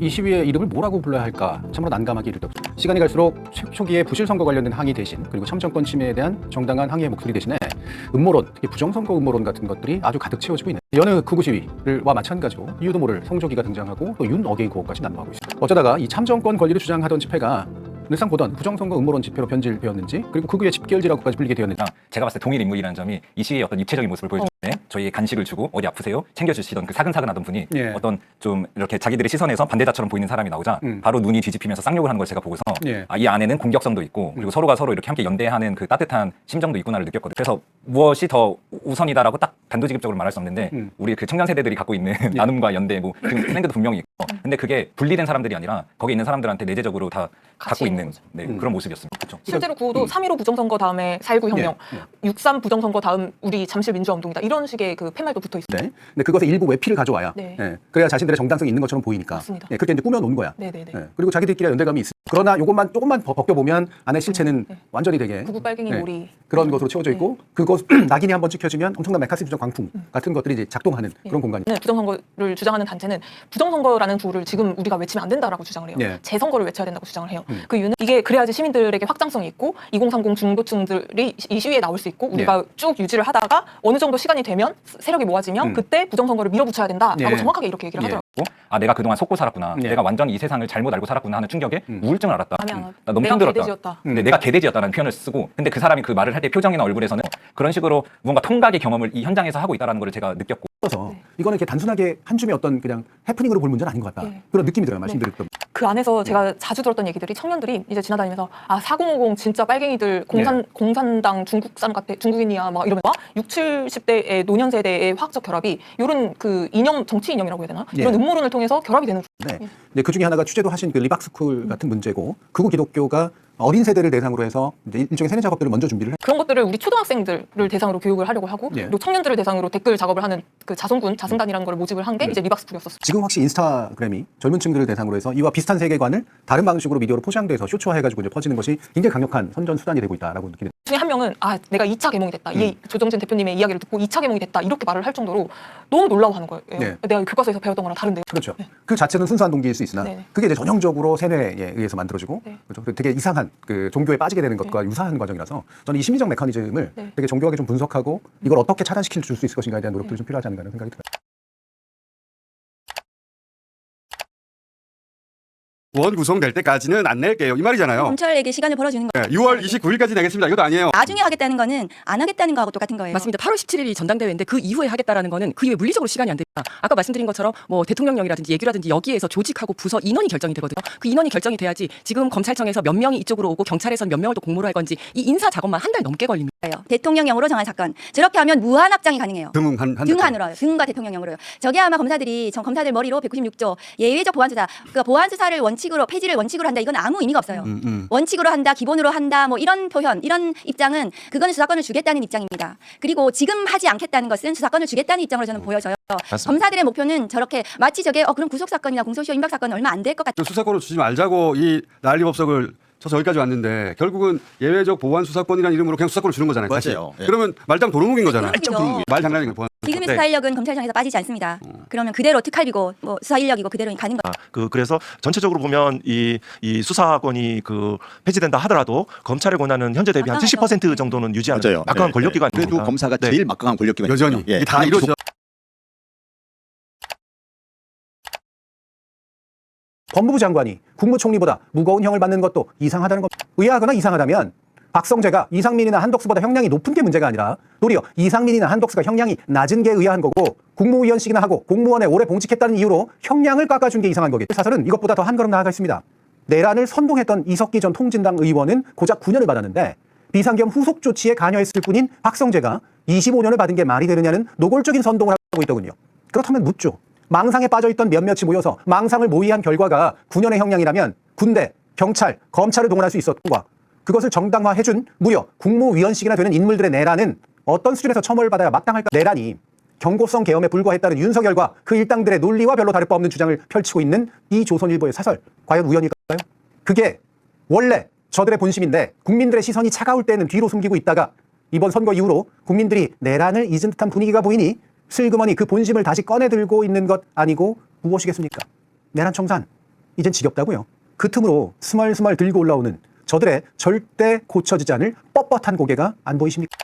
이 시위의 이름을 뭐라고 불러야 할까 참으로 난감하게 이를 데 없습니다. 시간이 갈수록 초기에 부실선거 관련된 항의 대신 그리고 참정권 침해에 대한 정당한 항의의 목소리 대신에 음모론, 특히 부정선거 음모론 같은 것들이 아주 가득 채워지고 있는 여느 극우 시위와 마찬가지로 이유도 모를 성조기가 등장하고 또 윤 어게인 구호까지 난무하고 있습니다. 어쩌다가 이 참정권 권리를 주장하던 집회가 늘상 보던 부정선거 음모론 집회로 변질되었는지 그리고 극우의 집결지라고까지 불리게 되었는지 제가 봤을 때 동일 인물이라는 점이 이 시위의 어떤 입체적인 모습을 보여주는데 저희의 간식을 주고 어디 아프세요? 챙겨주시던 그 사근사근하던 분이 어떤 좀 이렇게 자기들의 시선에서 반대자처럼 보이는 사람이 나오자 바로 눈이 뒤집히면서 쌍욕을 하는 걸 제가 보고서 이 안에는 공격성도 있고 그리고 서로가 서로 이렇게 함께 연대하는 그 따뜻한 심정도 있구나를 느꼈거든요. 그래서 무엇이 더 우선이다라고 딱 단도직입적으로 말할 수 없는데 우리 그 청년 세대들이 갖고 있는 나눔과 연대 뭐 지금 트렌드도 분명히 있고 근데 그게 분리된 사람들이 아니라 거기 있는 사람들한테 내재적으로 다 갖고 있는 그런 모습이었습니다. 그렇죠? 실제로 구호도 3.15 부정선거 다음에 4.19 혁명, 6.3 부정선거 다음 우리 잠실 민주화운동이다 이런 식의 그 팻말도 붙어 있습니다. 네. 근데 그것의 일부 외피를 가져와야 그래야 자신들의 정당성이 있는 것처럼 보이니까 맞습니다. 그렇게 이제 꾸며놓은 거야. 그리고 자기들끼리 연대감이 있어. 그러나 이것만 조금만 벗겨보면 안에 실체는 완전히 되게 구구 빨갱이 놀이 그런 것으로 채워져 있고 그것 낙인이 한번 찍혀지면 엄청난 메카시즘 광풍 같은 것들이 이제 작동하는 그런 공간이에요. 부정선거를 주장하는 단체는 부정선거라는 구호를 지금 우리가 외치면 안 된다라고 주장을 해요. 재선거를 외쳐야 된다고 주장을 해요. 그 이유는 이게 그래야지 시민들에게 확장성이 있고 2030 중도층들이 이 시위에 나올 수 있고 우리가 쭉 유지를 하다가 어느 정도 시간이 되면 세력이 모아지면 그때 부정선거를 밀어붙여야 된다라고 정확하게 이렇게 얘기를 하더라고요. 아 내가 그동안 속고 살았구나. 내가 완전히 이 세상을 잘못 알고 살았구나 하는 충격에 우울증을 알았다. 나 너무 힘들었다. 근데 내가 개돼지였다는 표현을 쓰고 근데 그 사람이 그 말을 할 때 표정이나 얼굴에서는 그런 식으로 뭔가 통각의 경험을 이 현장에서 하고 있다는 걸 제가 느꼈고 그래서 이거는 이렇게 단순하게 한 줌의 어떤 그냥 해프닝으로 볼 문제는 아닌 것 같다. 그런 느낌이 들어요. 말씀드렸던. 그 안에서 제가 자주 들었던 얘기들이 청년들이 이제 지나다니면서 4050 진짜 빨갱이들 공산당 중국산 같아 중국인이야 막 이러면서 60, 70대의 노년 세대의 화학적 결합이 이런 그 이념 정치 이념이라고 해야 되나 이런 음모론을 통해서 결합이 되는 거죠. 네, 그 중에 하나가 취재도 하신 그 리박스쿨 같은 문제고 극우 기독교가 어린 세대를 대상으로 해서 이제 일종의 세뇌 작업들을 먼저 준비를 그런 것들을 우리 초등학생들을 대상으로 교육을 하려고 하고 그리고 청년들을 대상으로 댓글 작업을 하는 그 자승단이라는 걸 모집을 한 게 이제 리박스쿨이었었어요. 지금 확실히 인스타그램이 젊은 층들을 대상으로 해서 이와 비슷한 세계관을 다른 방식으로 미디어로 포장돼서 쇼츠화해가지고 이제 퍼지는 것이 굉장히 강력한 선전 수단이 되고 있다라고 느끼는. 중에 한 명은 내가 2차 개몽이 됐다. 이 조정진 대표님의 이야기를 듣고 2차 개몽이 됐다. 이렇게 말을 할 정도로 너무 놀라워하는 거예요. 내가 교과서에서 배웠던 거랑 다른데요. 그렇죠. 그 자체는 순수한 동기일 수 있으나 그게 이제 전형적으로 세뇌에 의해서 만들어지고 그렇죠? 되게 이상한 그 종교에 빠지게 되는 것과 유사한 과정이라서 저는 이 심리적 메커니즘을 되게 정교하게 좀 분석하고 이걸 어떻게 차단시킬 수 있을 것인가에 대한 노력들이 좀 필요하지 않은가 하는 생각이 들어요. 원 구성될 때까지는 안 낼게요. 이 말이잖아요. 검찰에게 시간을 벌어주는 거예요. 6월 29일까지 내겠습니다. 이것도 아니에요. 나중에 하겠다는 거는 안 하겠다는 거하고 똑같은 거예요. 맞습니다. 8월 17일이 전당대회인데 그 이후에 하겠다라는 거는 그 이후에 물리적으로 시간이 안 됩니다. 아까 말씀드린 것처럼 뭐 대통령령이라든지 예규라든지 여기에서 조직하고 부서 인원이 결정이 되거든요. 그 인원이 결정이 돼야지 지금 검찰청에서 몇 명이 이쪽으로 오고 경찰에선 몇 명을 또 공모를 할 건지 이 인사 작업만 한 달 넘게 걸립니다. 대통령령으로 정한 사건. 저렇게 하면 무한 확장이 가능해요. 등한으로요. 등과 대통령령으로요. 저게 아마 검사들 머리로 196조 예외적 보안수사. 그러니까 보안수사를 원칙으로 폐지를 원칙으로 한다. 이건 아무 의미가 없어요. 원칙으로 한다, 기본으로 한다, 뭐 이런 표현, 이런 입장은 그거는 수사권을 주겠다는 입장입니다. 그리고 지금 하지 않겠다는 것은 수사권을 주겠다는 입장으로 저는 보여져요. 맞습니다. 검사들의 목표는 저렇게 마치 저게 그럼 구속사건이나 공소시효 임박사건은 얼마 안 될 것 같아요. 수사권을 주지 말자고 이 난리법석을 쳐서 여기까지 왔는데 결국은 예외적 보안 수사권이라는 이름으로 그냥 수사권을 주는 거잖아요. 맞아요. 그러면 말짱 도루묵인 거잖아요. 말 장난이에요. 보안. 지금의 수사 인력은 검찰청에서 빠지지 않습니다. 그러면 그대로 특활비고 뭐 수사 인력이고 그대로 가는 거예요. 그래서 전체적으로 보면 이 수사권이 폐지된다 하더라도 검찰의 권한은 현재 대비 한 70% 정도는 유지하는 막강한 권력기관입니다. 그래도 검사가 제일 막강한 권력기관 여전히 이게 다 이루어져. 법무부 장관이 국무총리보다 무거운 형을 받는 것도 이상하다는 겁니다. 의아하거나 이상하다면 박성재가 이상민이나 한덕수보다 형량이 높은 게 문제가 아니라 도리어 이상민이나 한덕수가 형량이 낮은 게 의아한 거고 국무위원식이나 하고 공무원에 오래 봉직했다는 이유로 형량을 깎아준 게 이상한 거겠죠. 사설은 이것보다 더 한 걸음 나아가 있습니다. 내란을 선동했던 이석기 전 통진당 의원은 고작 9년을 받았는데 비상겸 후속 조치에 관여했을 뿐인 박성재가 25년을 받은 게 말이 되느냐는 노골적인 선동을 하고 있더군요. 그렇다면 묻죠. 망상에 빠져있던 몇몇이 모여서 망상을 모의한 결과가 9년의 형량이라면 군대, 경찰, 검찰을 동원할 수 있었던가 그것을 정당화해준 무려 국무위원식이나 되는 인물들의 내란은 어떤 수준에서 처벌을 받아야 마땅할까? 내란이 경고성 계엄에 불과했다는 윤석열과 그 일당들의 논리와 별로 다를 바 없는 주장을 펼치고 있는 이 조선일보의 사설 과연 우연일까요? 그게 원래 저들의 본심인데 국민들의 시선이 차가울 때는 뒤로 숨기고 있다가 이번 선거 이후로 국민들이 내란을 잊은 듯한 분위기가 보이니 슬그머니 그 본심을 다시 꺼내들고 있는 것 아니고 무엇이겠습니까? 내란 청산 이젠 지겹다고요. 그 틈으로 스멀스멀 들고 올라오는 저들의 절대 고쳐지지 않을 뻣뻣한 고개가 안 보이십니까?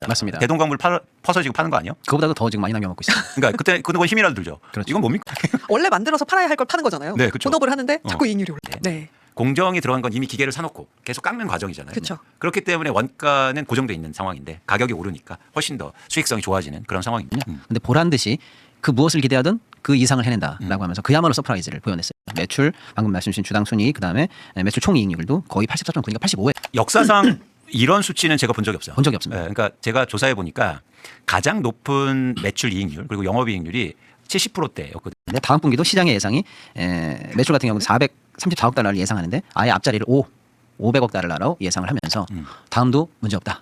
맞습니다. 대동강물 퍼서 지금 파는 거 아니에요? 그거보다도 더 지금 많이 남겨먹고 있어요. 그러니까 그때 그건 힘이라도 들죠. 그렇죠. 이건 뭡니까? 원래 만들어서 팔아야 할 걸 파는 거잖아요. 네, 그렇죠. 본업을 하는데 자꾸 이익률이 올라. 네. 공정이 들어간 건 이미 기계를 사놓고 계속 깎는 과정이잖아요. 그렇죠. 그렇기 때문에 원가는 고정돼 있는 상황인데 가격이 오르니까 훨씬 더 수익성이 좋아지는 그런 상황입니다. 근데 보란 듯이 그 무엇을 기대하든 그 이상을 해낸다라고 하면서 그야말로 서프라이즈를 표현했어요. 매출, 방금 말씀 주신 주당 순이익, 그다음에 매출 총이익률도 거의 84.9니까 85에 역사상 이런 수치는 제가 본 적이 없어요. 본 적이 없습니다. 그러니까 제가 조사해 보니까 가장 높은 매출 이익률 그리고 영업이익률이 70%대였거든요. 다음 분기도 시장의 예상이 매출 같은 경우는 434억 달러를 예상하는데 아예 앞자리를 500억 달러로 예상을 하면서 다음도 문제없다.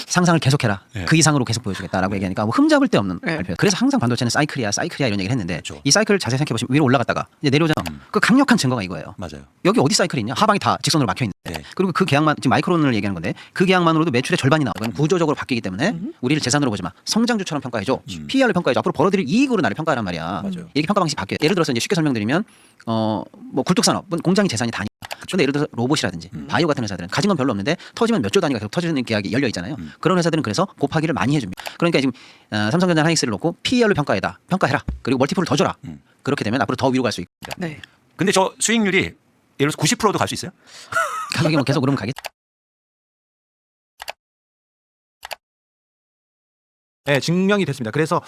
상상을 계속해라. 네. 그 이상으로 계속 보여주겠다라고 얘기하니까 뭐 흠잡을 데 없는 네. 발표. 그래서 항상 반도체는 사이클이야 이런 얘기를 했는데 그렇죠. 이 사이클을 자세히 생각해 보시면 위로 올라갔다가 이제 내려오잖아. 그 강력한 증거가 이거예요. 맞아요. 여기 어디 사이클이 있냐? 하방이 다 직선으로 막혀 있는데. 네. 그리고 그 계약만 지금 마이크론을 얘기하는 건데 그 계약만으로도 매출의 절반이 나와. 그건 구조적으로 바뀌기 때문에 우리를 재산으로 보지 마. 성장주처럼 평가해줘. PER로 평가해줘. 앞으로 벌어들일 이익으로 나를 평가하란 말이야. 맞아요. 이렇게 평가 방식이 바뀌어요. 예를 들어서 이제 쉽게 설명드리면 뭐 굴뚝산업은 공장이 재산이 다니까. 근데 예를 들어서 로봇이라든지 바이오 같은 회사들은 가진 건 별로 없는데 터지면 몇 조 단위가 계속 터지는 계약이 열려 있잖아요. 그런 회사들은 그래서 곱하기를 많이 해줍니다. 그러니까 지금 삼성전자 하이닉스를 놓고 PER로 평가해라. 그리고 멀티플을 더 줘라. 그렇게 되면 앞으로 더 위로 갈 수 있습니다. 네. 근데 저 수익률이 예를 들어서 90%도 갈 수 있어요? 가격이 뭐 계속 오르면 가겠죠. 네, 증명이 됐습니다. 그래서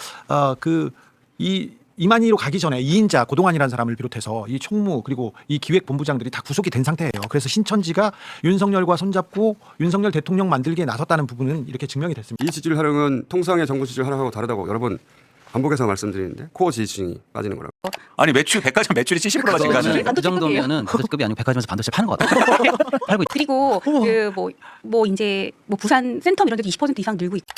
이만희로 가기 전에 이인자 고동환이라는 사람을 비롯해서 이 총무 그리고 이 기획본부장들이 다 구속이 된 상태예요. 그래서 신천지가 윤석열과 손잡고 윤석열 대통령 만들기에 나섰다는 부분은 이렇게 증명이 됐습니다. 이 지지율 하락은 통상의 정부 지지율 하락하고 다르다고 여러 번 반복해서 말씀드리는데 코어 지지층이 빠지는 거라고. 아니 백화점 매출이 70%가 증가하는 그 정도면은 고급이 아니고 백화점에서 반도체 파는 거 같아요. 팔고 있 그리고 뭐 이제 뭐 부산 센텀 이런 데도 20% 이상 늘고 있고.